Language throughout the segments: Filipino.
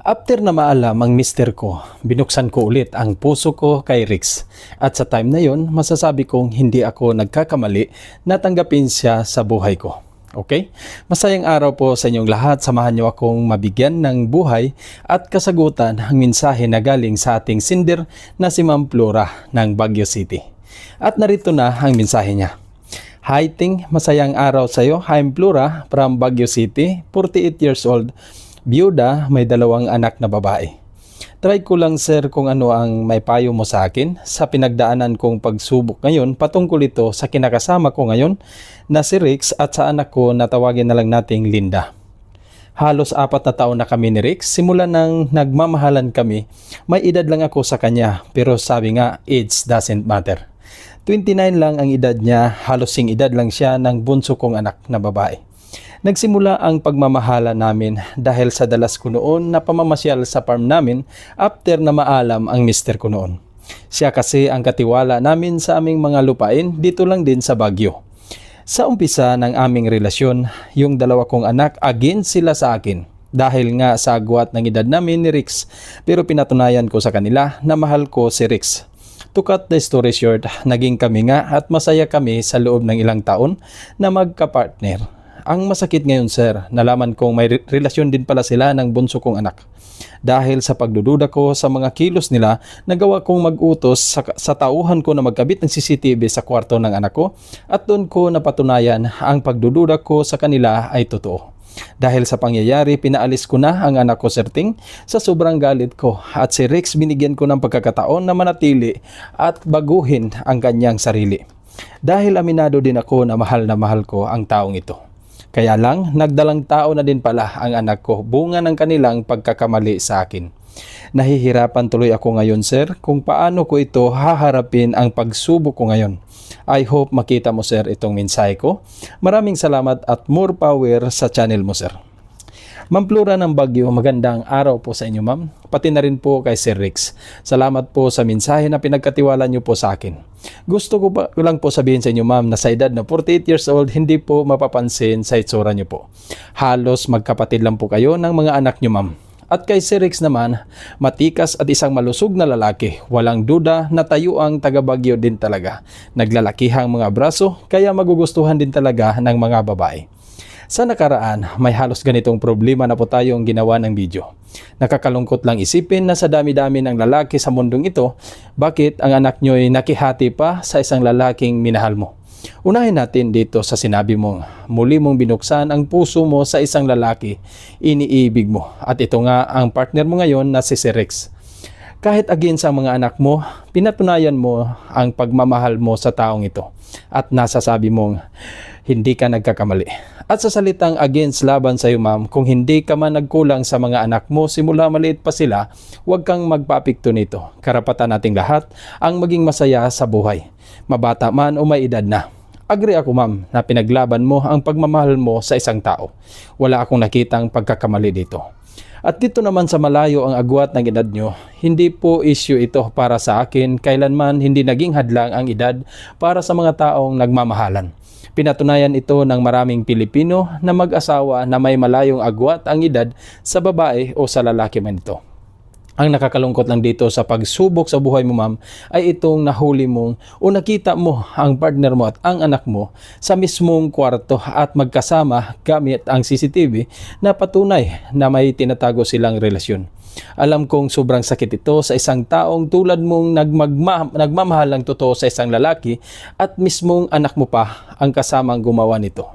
After na maalam ang mister ko, binuksan ko ulit ang puso ko kay Rix. At sa time na yon, masasabi kong hindi ako nagkakamali na tanggapin siya sa buhay ko. Okay? Masayang araw po sa inyong lahat. Samahan niyo akong mabigyan ng buhay at kasagutan ang mensahe na galing sa ating sinder na si Ma'am Flora ng Baguio City. At narito na ang mensahe niya. Hi Ting, masayang araw sa iyo. I'm Flora from Baguio City, 48 years old. Biyuda, may 2 anak na babae. Try ko lang sir kung ano ang may payo mo sa akin sa pinagdaanan kong pagsubok ngayon patungkol ito sa kinakasama ko ngayon na si Rix at sa anak ko na tawagin na lang nating Linda. Halos 4 na taon na kami ni Rix, simula nang nagmamahalan kami. May edad lang ako sa kanya pero sabi nga age doesn't matter. 29 lang ang edad niya, halos sing edad lang siya ng bunso kong anak na babae. Nagsimula ang pagmamahala namin dahil sa dalas ko noon na pamamasyal sa farm namin after na maalam ang mister ko noon. Siya kasi ang katiwala namin sa aming mga lupain dito lang din sa Baguio. Sa umpisa ng aming relasyon, yung 2 kong anak against sila sa akin dahil nga sa agwat ng edad namin ni Rix, pero pinatunayan ko sa kanila na mahal ko si Rix. To cut the story short, naging kami nga at masaya kami sa loob ng ilang taon na magka-partner. Ang masakit ngayon sir, nalaman kong may relasyon din pala sila ng bunso kong anak. Dahil sa pagdududa ko sa mga kilos nila, nagawa kong mag-utos sa tauhan ko na magkabit ng CCTV sa kwarto ng anak ko at doon ko napatunayan ang pagdududa ko sa kanila ay totoo. Dahil sa pangyayari, pinaalis ko na ang anak ko Sir Ting sa sobrang galit ko at si Rix binigyan ko ng pagkakataon na manatili at baguhin ang kanyang sarili. Dahil aminado din ako na mahal ko ang taong ito. Kaya lang, nagdalang tao na din pala ang anak ko, bunga ng kanilang pagkakamali sa akin. Nahihirapan tuloy ako ngayon sir kung paano ko ito haharapin ang pagsubok ko ngayon. I hope makita mo sir itong mensahe ko. Maraming salamat at more power sa channel mo sir. Ma'am Flora ng Baguio, magandang araw po sa inyo ma'am. Pati na rin po kay Sir Rix. Salamat po sa mensahe na pinagkatiwala niyo po sa akin. Gusto ko lang po sabihin sa inyo ma'am na sa edad na 48 years old, hindi po mapapansin sa itsura niyo po. Halos magkapatid lang po kayo ng mga anak niyo ma'am. At kay Sir Rix naman, matikas at isang malusog na lalaki. Walang duda na tayo ang taga Baguio din talaga. Naglalakihang mga braso, kaya magugustuhan din talaga ng mga babae. Sa nakaraan, may halos ganitong problema na po tayong ginawa ng video. Nakakalungkot lang isipin na sa dami-dami ng lalaki sa mundong ito, bakit ang anak nyo'y nakihati pa sa isang lalaking minahal mo? Unahin natin dito sa sinabi mong muli mong binuksan ang puso mo sa isang lalaki, iniibig mo. At ito nga ang partner mo ngayon na si Sir Rix. Kahit against sa mga anak mo, pinatunayan mo ang pagmamahal mo sa taong ito. At nasasabi mong hindi ka nagkakamali. At sa salitang against laban sa iyo ma'am, kung hindi ka man nagkulang sa mga anak mo simula maliit pa sila, huwag kang magpapikto nito. Karapatan nating lahat ang maging masaya sa buhay. Mabata man o may edad na. Agree ako ma'am na pinaglaban mo ang pagmamahal mo sa isang tao. Wala akong nakitang pagkakamali dito. At dito naman sa malayo ang agwat ng edad nyo, hindi po issue ito para sa akin. Kailanman hindi naging hadlang ang edad para sa mga taong nagmamahalan. Pinatunayan ito ng maraming Pilipino na mag-asawa na may malayong agwat ang edad sa babae o sa lalaki man ito. Ang nakakalungkot lang dito sa pagsubok sa buhay mo ma'am ay itong nahuli mong o nakita mo ang partner mo at ang anak mo sa mismong kwarto at magkasama gamit ang CCTV na patunay na may tinatago silang relasyon. Alam kong sobrang sakit ito sa isang taong tulad mong nagmamahal ng totoo sa isang lalaki at mismong anak mo pa ang kasamang gumawa nito.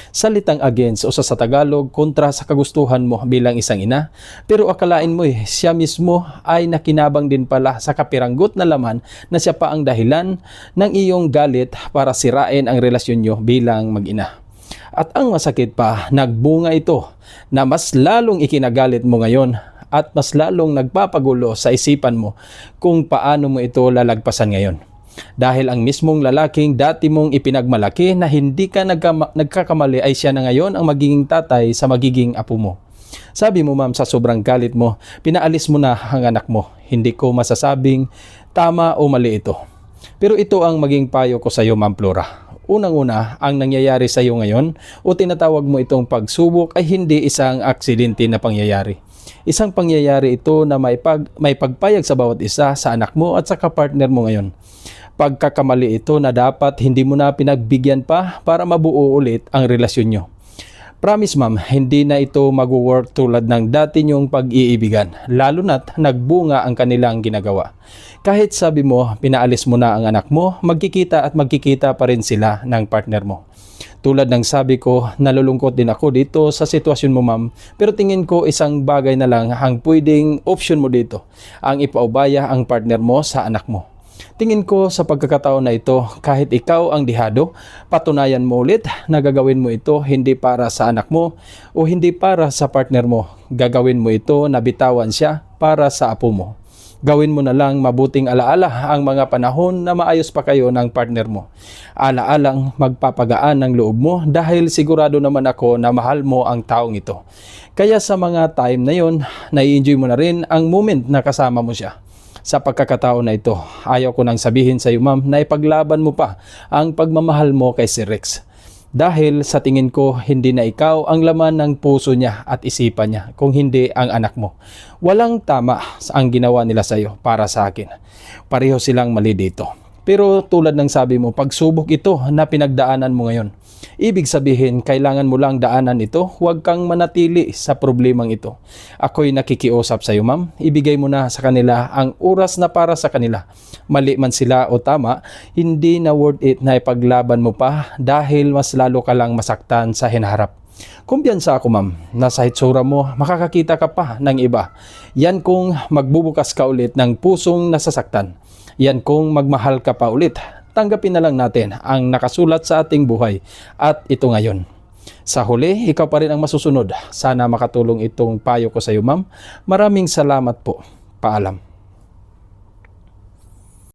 Salitang against o sa Tagalog, kontra sa kagustuhan mo bilang isang ina, pero akalain mo siya mismo ay nakinabang din pala sa kapiranggot na laman na siya pa ang dahilan ng iyong galit para sirain ang relasyon nyo bilang mag-ina. At ang masakit pa, nagbunga ito na mas lalong ikinagalit mo ngayon at mas lalong nagpapagulo sa isipan mo kung paano mo ito lalagpasan ngayon. Dahil ang mismong lalaking dati mong ipinagmalaki na hindi ka nagkakamali ay siya na ngayon ang magiging tatay sa magiging apo mo. Sabi mo ma'am sa sobrang galit mo, pinaalis mo na ang anak mo. Hindi ko masasabing tama o mali ito. Pero ito ang maging payo ko sa iyo ma'am Flora. Unang-una, ang nangyayari sa iyo ngayon o tinatawag mo itong pagsubok ay hindi isang aksidente na pangyayari. Isang pangyayari ito na may pagpayag sa bawat isa, sa anak mo at sa kapartner mo ngayon. Pagkakamali ito na dapat hindi mo na pinagbigyan pa para mabuo ulit ang relasyon nyo. Promise ma'am, hindi na ito mag-work tulad ng dati nyong pag-iibigan, lalo na't nagbunga ang kanilang ginagawa. Kahit sabi mo, pinaalis mo na ang anak mo, magkikita at magkikita pa rin sila ng partner mo. Tulad ng sabi ko, nalulungkot din ako dito sa sitwasyon mo ma'am, pero tingin ko isang bagay na lang ang pwedeng option mo dito, ang ipaubaya ang partner mo sa anak mo. Tingin ko sa pagkakataon na ito, kahit ikaw ang dihado, patunayan mo ulit na gagawin mo ito hindi para sa anak mo o hindi para sa partner mo. Gagawin mo ito na bitawan siya para sa apo mo. Gawin mo na lang mabuting alaala ang mga panahon na maayos pa kayo ng partner mo. Alaalang magpapagaan ng loob mo dahil sigurado naman ako na mahal mo ang taong ito. Kaya sa mga time na yon, nai-enjoy mo na rin ang moment na kasama mo siya. Sa pagkakataon na ito, ayaw ko nang sabihin sa iyo ma'am na ipaglaban mo pa ang pagmamahal mo kay si Rex. Dahil sa tingin ko, hindi na ikaw ang laman ng puso niya at isipan niya, kung hindi ang anak mo. Walang tama ang ginawa nila sa iyo para sa akin. Pareho silang mali dito. Pero tulad ng sabi mo, pagsubok ito na pinagdaanan mo ngayon. Ibig sabihin, kailangan mo lang daanan ito, huwag kang manatili sa problemang ito. Ako'y nakikiusap sa iyo ma'am, ibigay mo na sa kanila ang oras na para sa kanila. Mali man sila o tama, hindi na worth it na ipaglaban mo pa dahil mas lalo ka lang masaktan sa hinaharap. Kumpiyansa ako ma'am, nasa hitsura mo, makakakita ka pa ng iba. Yan kung magbubukas ka ulit ng pusong nasasaktan. Yan kung magmahal ka pa ulit. Tanggapin na lang natin ang nakasulat sa ating buhay at ito ngayon. Sa huli, ikaw pa rin ang masusunod. Sana makatulong itong payo ko sa iyo ma'am. Maraming salamat po. Paalam.